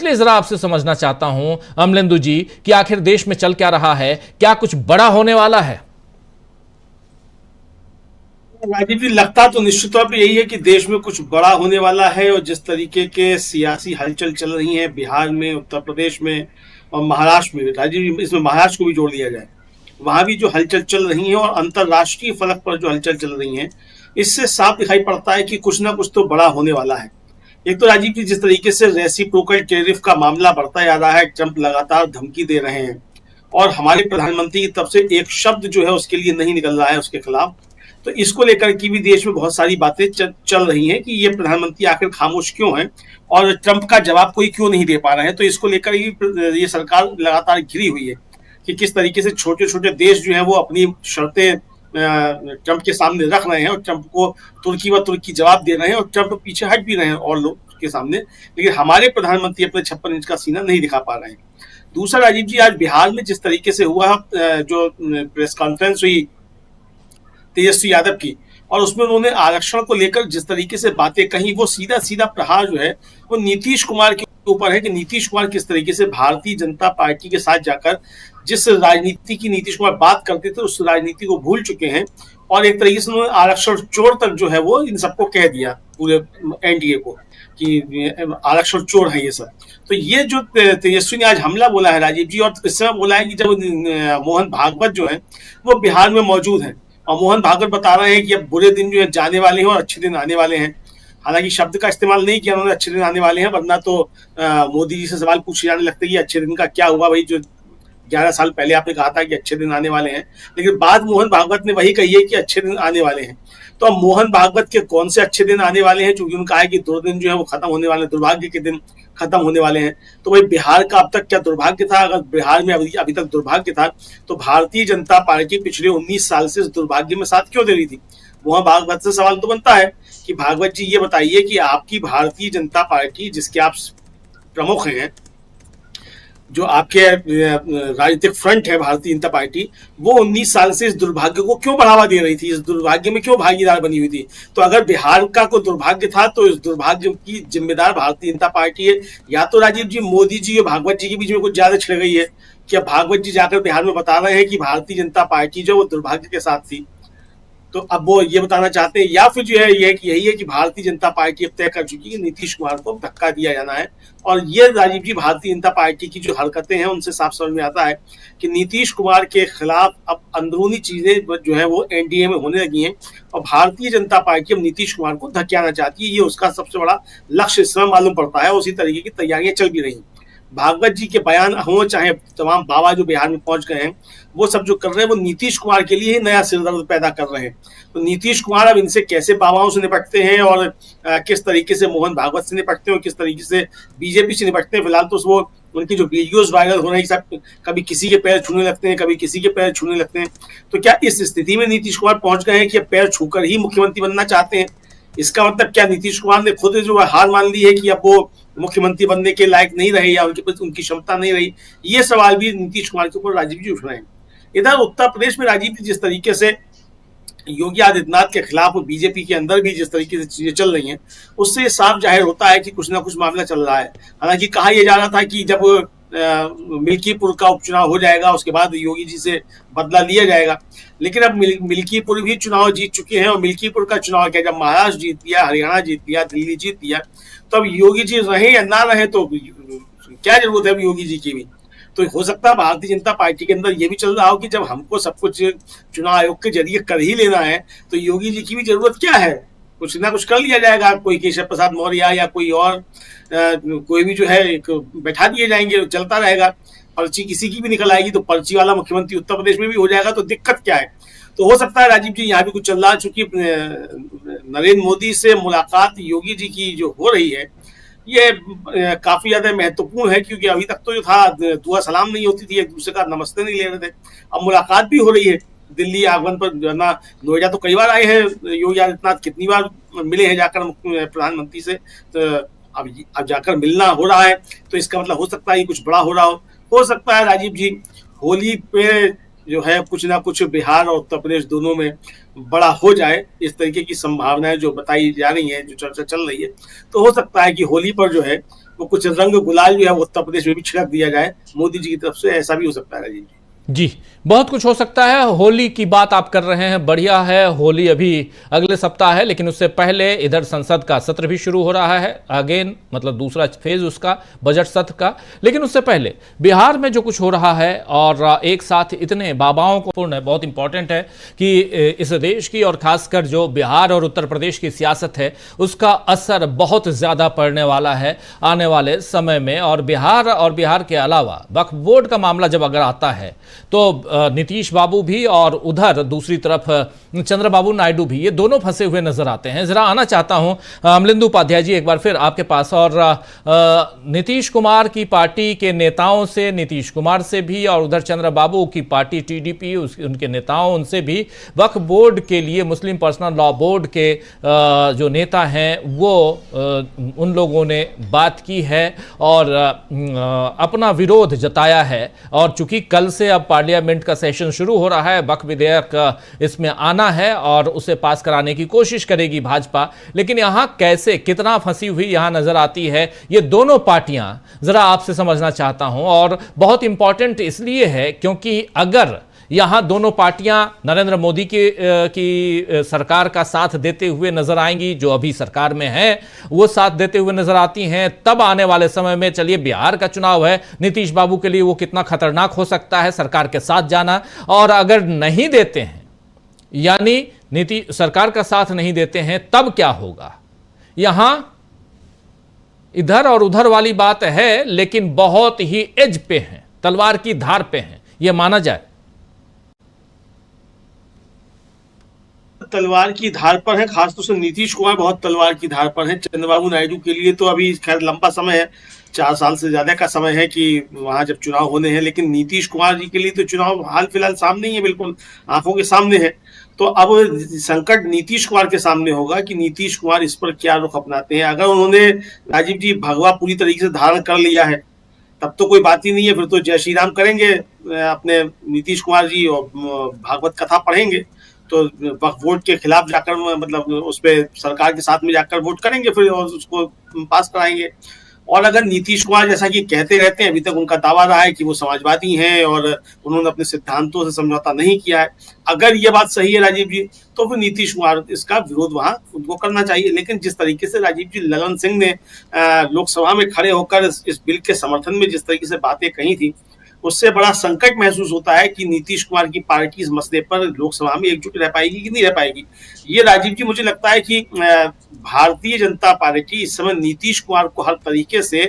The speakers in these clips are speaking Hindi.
इसलिए जरा आपसे समझना चाहता हूं अमलेंदु जी कि आखिर देश में चल क्या रहा है, क्या कुछ बड़ा होने वाला है? राजीव जी, लगता तो निश्चित तौर पे यही है कि देश में कुछ बड़ा होने वाला है। और जिस तरीके के सियासी हलचल चल रही है बिहार में, उत्तर प्रदेश में और महाराष्ट्र में, राजीव जी इसमें महाराष्ट्र को भी जोड़ लिया जाए, वहां भी जो हलचल चल रही है और अंतर्राष्ट्रीय फलक पर जो हलचल चल रही है, इससे साफ दिखाई पड़ता है कि कुछ ना कुछ तो बड़ा होने वाला है। एक तो राजीव जी, जिस तरीके से रेसिप्रोकल टैरिफ का मामला बढ़ता जा रहा है, ट्रंप लगातार धमकी दे रहे हैं और हमारे प्रधानमंत्री की तरफ से एक शब्द जो है उसके लिए नहीं निकल रहा है उसके खिलाफ, तो इसको लेकर की भी देश में बहुत सारी बातें चल रही हैं कि ये प्रधानमंत्री आखिर खामोश क्यों हैं और ट्रंप का जवाब कोई क्यों नहीं दे पा रहे हैं। तो इसको लेकर ये सरकार लगातार घिरी हुई है कि किस तरीके से छोटे छोटे देश जो हैं वो अपनी शर्तें ट्रंप के सामने रख रहे हैं और ट्रंप को तुर्की व तुर्की जवाब दे रहे हैं और ट्रंप पीछे हट भी रहे हैं और लोग के सामने, लेकिन हमारे प्रधानमंत्री अपने 56 इंच का सीना नहीं दिखा पा रहे हैं। दूसरा राजीव जी, आज बिहार में जिस तरीके से हुआ, जो प्रेस कॉन्फ्रेंस हुई तेजस्वी यादव की, और उसमें उन्होंने आरक्षण को लेकर जिस तरीके से बातें कही, वो सीधा सीधा प्रहार जो है वो नीतीश कुमार के ऊपर है कि नीतीश कुमार किस तरीके से भारतीय जनता पार्टी के साथ जाकर जिस राजनीति की नीतीश कुमार बात करते थे उस राजनीति को भूल चुके हैं और एक तरीके से उन्होंने आरक्षण चोर तक जो है वो इन सबको कह दिया, पूरे एनडीए को, कि आरक्षण चोर है ये सब। तो ये जो तेजस्वी ने आज हमला बोला है राजीव जी, और इस समय बोला है कि जब मोहन भागवत जो है वो बिहार में मौजूद है और मोहन भागवत बता रहे हैं कि अब बुरे दिन जो है जाने वाले हैं और अच्छे दिन आने वाले हैं। हालांकि शब्द का इस्तेमाल नहीं किया उन्होंने, अच्छे दिन आने वाले हैं, वरना तो मोदी जी से सवाल पूछे जाने लगते कि अच्छे दिन का क्या हुआ भाई, जो 11 साल पहले आपने कहा था कि अच्छे दिन आने वाले हैं, लेकिन बाद मोहन भागवत ने वही कही है कि अच्छे दिन आने वाले हैं। तो अब मोहन भागवत के कौन से अच्छे दिन आने वाले हैं, क्योंकि उनका है कि 2 दिन जो है वो खत्म होने वाले हैं, दुर्भाग्य के दिन खत्म होने वाले हैं। तो भाई बिहार का अब तक क्या दुर्भाग्य था? अगर बिहार में अभी तक दुर्भाग्य था तो भारतीय जनता पार्टी पिछले 19 साल से इस दुर्भाग्य में साथ क्यों दे रही थी? वहां भागवत से सवाल तो बनता है कि भागवत जी ये बताइए कि आपकी भारतीय जनता पार्टी, जिसके आप प्रमुख हैं, जो आपके राजनीतिक फ्रंट है भारतीय जनता पार्टी, वो 19 साल से इस दुर्भाग्य को क्यों बढ़ावा दे रही थी, इस दुर्भाग्य में क्यों भागीदार बनी हुई थी? तो अगर बिहार का कोई दुर्भाग्य था तो इस दुर्भाग्य की जिम्मेदार भारतीय जनता पार्टी है। या तो राजीव जी मोदी जी और भागवत जी के बीच में कुछ ज्यादा छिड़ गई है कि अब भागवत जी जाकर बिहार में बता रहे हैं कि भारतीय जनता पार्टी जो वो दुर्भाग्य के साथ थी, तो अब वो ये बताना चाहते हैं, या फिर जो है यही है कि भारतीय जनता पार्टी अब तय कर चुकी है कि नीतीश कुमार को धक्का दिया जाना है। और ये राजीव जी भारतीय जनता पार्टी की जो हरकतें हैं उनसे साफ समझ में आता है कि नीतीश कुमार के खिलाफ अब अंदरूनी चीजें जो है वो एनडीए में होने लगी हैं और भारतीय जनता पार्टी अब नीतीश कुमार को धकेलना चाहती है। ये उसका सबसे बड़ा लक्ष्य इस समय मालूम पड़ता है। उसी तरीके की तैयारियां चल भी रही। भागवत जी के बयान हो चाहे तमाम बाबा जो बिहार में पहुंच गए हैं, वो सब जो कर रहे हैं वो नीतीश कुमार के लिए ही नया सिरदर्द पैदा कर रहे हैं। तो नीतीश कुमार अब इनसे कैसे बाबाओं से निपटते हैं और किस तरीके से मोहन भागवत से निपटते हैं और किस तरीके से बीजेपी से निपटते हैं। फिलहाल तो वो उनकी जो वीडियोस वायरल हो रही सब, कभी किसी के पैर छूने लगते हैं, कभी किसी के पैर छूने लगते हैं। तो क्या इस स्थिति में नीतीश कुमार पहुंच गए हैं कि पैर छूकर ही मुख्यमंत्री बनना चाहते हैं? इसका मतलब क्या नीतीश कुमार ने खुद जो हार मान ली है कि अब वो मुख्यमंत्री बनने के लायक नहीं रहे या उनके पास उनकी क्षमता नहीं रही? ये सवाल भी नीतीश कुमार के ऊपर राजीव जी उठ रहे हैं। इधर उत्तर प्रदेश में राजीव जी जिस तरीके से योगी आदित्यनाथ के खिलाफ बीजेपी के अंदर भी जिस तरीके से चीजें चल रही हैं, उससे साफ जाहिर होता है कि कुछ ना कुछ मामला चल रहा है। हालांकि कहा यह जा रहा था कि जब मिल्कीपुर का उपचुनाव हो जाएगा उसके बाद योगी जी से बदला लिया जाएगा, लेकिन अब मिल्कीपुर भी चुनाव जीत चुके हैं और मिल्कीपुर का चुनाव क्या, जब महाराष्ट्र जीत लिया, हरियाणा जीत लिया, दिल्ली जीत लिया, तो अब योगी जी रहे या ना रहे तो क्या जरूरत है अब योगी जी की भी? तो हो सकता है भारतीय जनता पार्टी के अंदर ये भी चल रहा हो कि जब हमको सब कुछ चुनाव आयोग के जरिए कर ही लेना है तो योगी जी की भी जरूरत क्या है, कुछ ना कुछ कर लिया जाएगा। कोई केशव प्रसाद मौर्य या कोई और कोई भी जो है एक बैठा दिए जाएंगे, चलता रहेगा। पर्ची किसी की भी निकल आएगी तो पर्ची वाला मुख्यमंत्री उत्तर प्रदेश में भी हो जाएगा, तो दिक्कत क्या है? तो हो सकता है राजीव जी यहाँ भी कुछ चल रहा है। चूंकि नरेंद्र मोदी से मुलाकात योगी जी की जो हो रही है ये काफी ज्यादा महत्वपूर्ण है, क्योंकि अभी तक तो जो था दुआ सलाम नहीं होती थी, एक दूसरे का नमस्ते नहीं ले रहे थे। अब मुलाकात भी हो रही है दिल्ली आगमन पर, ना नोएडा तो कई बार आए हैं योगी आदित्यनाथ, कितनी बार मिले हैं जाकर प्रधानमंत्री से, तो अब जाकर मिलना हो रहा है, तो इसका मतलब हो सकता है कुछ बड़ा हो रहा हो सकता है राजीव जी होली पे जो है कुछ ना कुछ बिहार और उत्तर प्रदेश दोनों में बड़ा हो जाए। इस तरीके की संभावनाएं जो बताई जा रही हैं, जो चर्चा चल रही है, तो हो सकता है कि होली पर जो है वो कुछ रंग गुलाल जो है वो उत्तर प्रदेश में भी छिड़क दिया जाए मोदी जी की तरफ से, ऐसा भी हो सकता है राजीव जी। जी, बहुत कुछ हो सकता है। होली की बात आप कर रहे हैं, बढ़िया है। होली अभी अगले सप्ताह है, लेकिन उससे पहले इधर संसद का सत्र भी शुरू हो रहा है अगेन, मतलब दूसरा फेज उसका, बजट सत्र का। लेकिन उससे पहले बिहार में जो कुछ हो रहा है और एक साथ इतने बाबाओं को पूर्ण है, बहुत इंपॉर्टेंट है कि इस देश की और खासकर जो बिहार और उत्तर प्रदेश की सियासत है उसका असर बहुत ज़्यादा पड़ने वाला है आने वाले समय में। और बिहार के अलावा वक्फ बोर्ड का मामला जब अगर आता है तो नीतीश बाबू भी और उधर दूसरी तरफ चंद्रबाबू नायडू भी, ये दोनों फंसे हुए नजर आते हैं। जरा आना चाहता हूं अमलेंदु उपाध्याय जी एक बार फिर आपके पास, और नीतीश कुमार की पार्टी के नेताओं से, नीतीश कुमार से भी, और उधर चंद्रबाबू की पार्टी टीडीपी उनके नेताओं उनसे भी वक्फ बोर्ड के लिए, मुस्लिम पर्सनल लॉ बोर्ड के जो नेता हैं वो उन लोगों ने बात की है और अपना विरोध जताया है। और चूंकि कल से अब पार्लियामेंट का सेशन शुरू हो रहा है, वक्फ विधेयक इसमें आना है और उसे पास कराने की कोशिश करेगी भाजपा। लेकिन यहां कैसे, कितना फंसी हुई यहां नजर आती है ये दोनों पार्टियां, जरा आपसे समझना चाहता हूं। और बहुत इंपॉर्टेंट इसलिए है क्योंकि अगर यहां दोनों पार्टियां नरेंद्र मोदी की सरकार का साथ देते हुए नजर आएंगी, जो अभी सरकार में है वो साथ देते हुए नजर आती हैं, तब आने वाले समय में, चलिए बिहार का चुनाव है, नीतीश बाबू के लिए वो कितना खतरनाक हो सकता है सरकार के साथ जाना। और अगर नहीं देते हैं, यानी नीति सरकार का साथ नहीं देते हैं, तब क्या होगा। यहां इधर और उधर वाली बात है, लेकिन बहुत ही एज पे है, तलवार की धार पे है, यह माना जाए। तलवार की धार पर है, खासतौर से नीतीश कुमार बहुत तलवार की धार पर है। चंद्रबाबू नायडू के लिए तो अभी खैर लंबा समय है, 4 साल से ज्यादा का समय है कि वहां जब चुनाव होने हैं, लेकिन नीतीश कुमार जी के लिए तो चुनाव हाल फिलहाल सामने ही है, बिल्कुल आंखों के सामने है। तो अब संकट नीतीश कुमार के सामने होगा कि नीतीश कुमार इस पर क्या रुख अपनाते हैं। अगर उन्होंने राजीव जी भगवा पूरी तरीके से धारण कर लिया है तब तो कोई बात ही नहीं है, फिर तो जय श्री राम करेंगे अपने नीतीश कुमार जी और भागवत कथा पढ़ेंगे, तो वक्फ बोर्ड के खिलाफ जाकर, मतलब उस पर सरकार के साथ में जाकर वोट करेंगे फिर और उसको पास कराएंगे। और अगर नीतीश कुमार, जैसा कि कहते रहते हैं, अभी तक उनका दावा रहा है कि वो समाजवादी हैं और उन्होंने अपने सिद्धांतों से समझौता नहीं किया है, अगर ये बात सही है राजीव जी, तो फिर नीतीश कुमार इसका विरोध वहां उनको करना चाहिए। लेकिन जिस तरीके से राजीव जी ललन सिंह ने लोकसभा में खड़े होकर इस बिल के समर्थन में जिस तरीके से बातें कही थी, उससे बड़ा संकट महसूस होता है कि नीतीश कुमार की पार्टी इस मसले पर लोकसभा में एकजुट रह पाएगी कि नहीं रह पाएगी। ये राजीव जी मुझे लगता है कि भारतीय जनता पार्टी इस समय नीतीश कुमार को हर तरीके से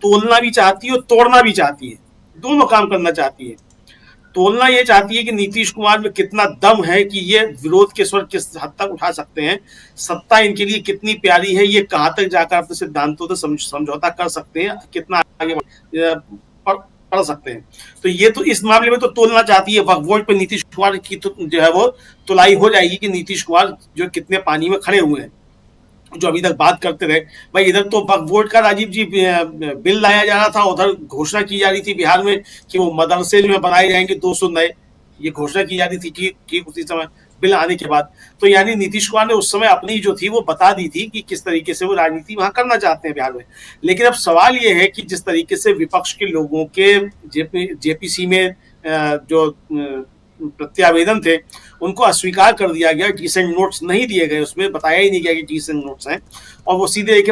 तोलना भी चाहती है और तोड़ना भी चाहती है, दोनों काम करना चाहती है। तोलना ये चाहती है कि नीतीश कुमार में कितना दम है कि ये विरोध के स्वर किस हद तक उठा सकते हैं, सत्ता इनके लिए कितनी प्यारी है, ये कहां तक जाकर अपने सिद्धांतों से समझौता कर सकते हैं, कितना आगे पढ़ सकते हैं। तो ये तो इस मामले में तो तोलना चाहती है। वक्फ बोर्ड पे नीतीश कुमार की तो जो है वो तुलाई हो जाएगी कि नीतीश कुमार जो कितने पानी में खड़े हुए हैं, जो अभी तक बात करते रहे। भाई इधर तो वक्फ बोर्ड का राजीव जी बिल लाया जा रहा था, उधर घोषणा की जा रही थी बिहार में कि वो मदरसे जो बनाए जाएंगे 200 नए, ये घोषणा की जा रही थी कि उसी समय बिल आने के बाद। तो यानी नीतीश कुमार ने उस समय अपनी जो थी वो बता दी थी कि किस तरीके से वो राजनीति वहां करना चाहते हैं बिहार में। लेकिन अब सवाल ये है कि जिस तरीके से विपक्ष के लोगों के जेपीसी में जो प्रत्यावेदन थे उनको अस्वीकार कर दिया गया, डिसेंट नोट्स नहीं दिए गए, उसमें बताया ही नहीं गया कि डिसेंट नोट्स हैं, और वो सीधे एक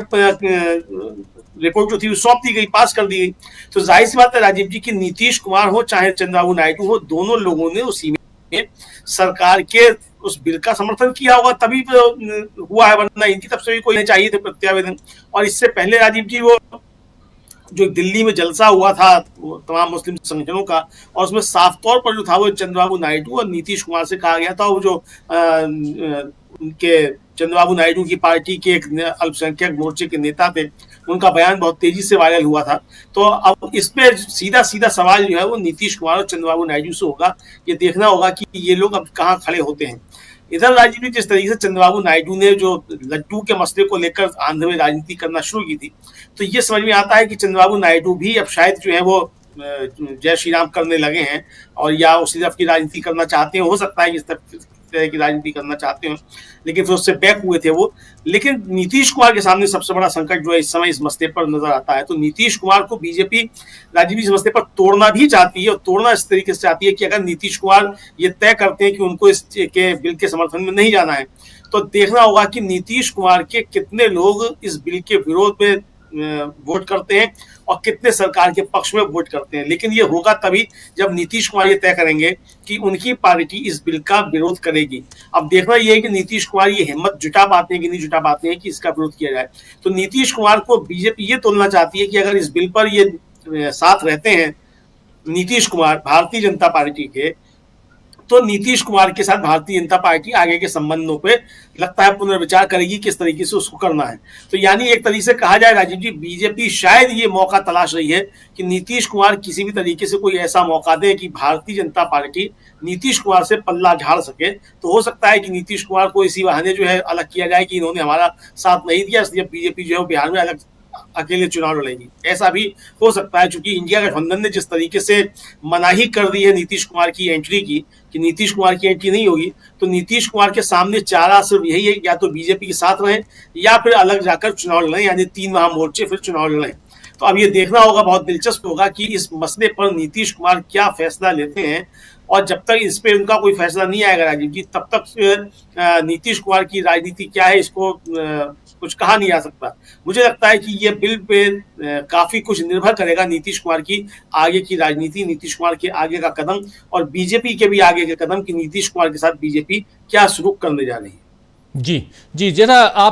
रिपोर्ट जो थी वो सौंप दी गई, पास कर दी गई। तो जाहिर सी बात है राजीव जी की नीतीश कुमार हो चाहे चंद्रबाबू नायडू हो, दोनों लोगों ने उसी में सरकार के उस बिल का समर्थन किया होगा, तभी हुआ है, वरना इनकी तरफ से भी कोई नहीं चाहिए थे प्रत्यावेदन। और इससे पहले राजीव जी वो जो दिल्ली में जलसा हुआ था तमाम मुस्लिम संगठनों का, और उसमें साफ तौर पर जो था वो चंद्रबाबू नायडू और नीतीश कुमार से कहा गया था, वो जो उनके चंद्रबाबू नायडू की पार्टी के एक अल्पसंख्यक मोर्चे के नेता थे, उनका बयान बहुत तेजी से वायरल हुआ था। तो अब इसमें सीधा सीधा सवाल जो है वो नीतीश कुमार और चंद्रबाबू नायडू से होगा, ये देखना होगा कि ये लोग अब कहाँ खड़े होते हैं। इधर राजीव जी जिस तरीके से चंद्रबाबू नायडू ने जो लड्डू के मसले को लेकर आंध्र में राजनीति करना शुरू की थी, तो ये समझ में आता है कि चंद्रबाबू नायडू भी अब शायद जो है वो जय श्री राम करने लगे हैं और या उसी तरफ की राजनीति करना चाहते हैं। हो सकता है इस तरफ तरह की राजनीति करना चाहते हो, लेकिन फिर उससे बैक हुए थे वो। लेकिन नीतीश कुमार के सामने सबसे बड़ा संकट जो है इस समय इस मसले पर नजर आता है। तो नीतीश कुमार को बीजेपी राजनीति इस मसले पर तोड़ना भी चाहती है, और तोड़ना इस तरीके से चाहती है कि अगर नीतीश कुमार ये तय करते हैं कि उनको इस के बिल के समर्थन में नहीं जाना है, तो देखना होगा कि नीतीश कुमार के कितने लोग इस बिल के विरोध में वोट करते हैं और कितने सरकार के पक्ष में वोट करते हैं। लेकिन ये होगा तभी जब नीतीश कुमार ये तय करेंगे कि उनकी पार्टी इस बिल का विरोध करेगी। अब देखना ये है कि नीतीश कुमार ये हिम्मत जुटा पाते हैं कि नहीं जुटा पाते हैं कि इसका विरोध किया जाए। तो नीतीश कुमार को बीजेपी ये तोड़ना चाहती है कि अगर इस बिल पर ये साथ रहते हैं नीतीश कुमार भारतीय जनता पार्टी के, तो नीतीश कुमार के साथ भारतीय जनता पार्टी आगे के संबंधों पे लगता है पुनर्विचार करेगी, किस तरीके से उसको करना है। तो यानी एक तरीके से कहा जाए राजीव जी, बीजेपी शायद ये मौका तलाश रही है कि नीतीश कुमार किसी भी तरीके से कोई ऐसा मौका दे कि भारतीय जनता पार्टी नीतीश कुमार से पल्ला झाड़ सके। तो हो सकता है कि नीतीश कुमार को इसी बहाने जो है अलग किया जाए कि इन्होंने हमारा साथ नहीं दिया, इसलिए बीजेपी जो है बिहार में अलग अकेले चुनाव लड़ेगी। ऐसा भी हो सकता है, क्योंकि इंडिया गठबंधन ने जिस तरीके से मनाही कर दी है नीतीश कुमार की एंट्री की, कि नीतीश कुमार की एंट्री नहीं होगी, तो नीतीश कुमार के सामने चारा सिर्फ यही है, या तो बीजेपी के साथ रहें या फिर अलग जाकर चुनाव लड़ें, यानी 3 महामोर्चे फिर चुनाव लड़ें। तो अब ये देखना होगा, बहुत दिलचस्प होगा कि इस मसले पर नीतीश कुमार क्या फैसला लेते हैं। और जब तक इस पे उनका कोई फैसला नहीं आएगा राजीव जी, तब तक नीतीश कुमार की राजनीति क्या है इसको कुछ कहा नहीं जा सकता। मुझे लगता है कि ये बिल पे काफी कुछ निर्भर करेगा नीतीश कुमार की आगे की राजनीति, नीतीश कुमार के आगे का कदम और बीजेपी के भी आगे के कदम, कि नीतीश कुमार के साथ बीजेपी क्या शुरू करने जा रही है। जी जी, जरा आप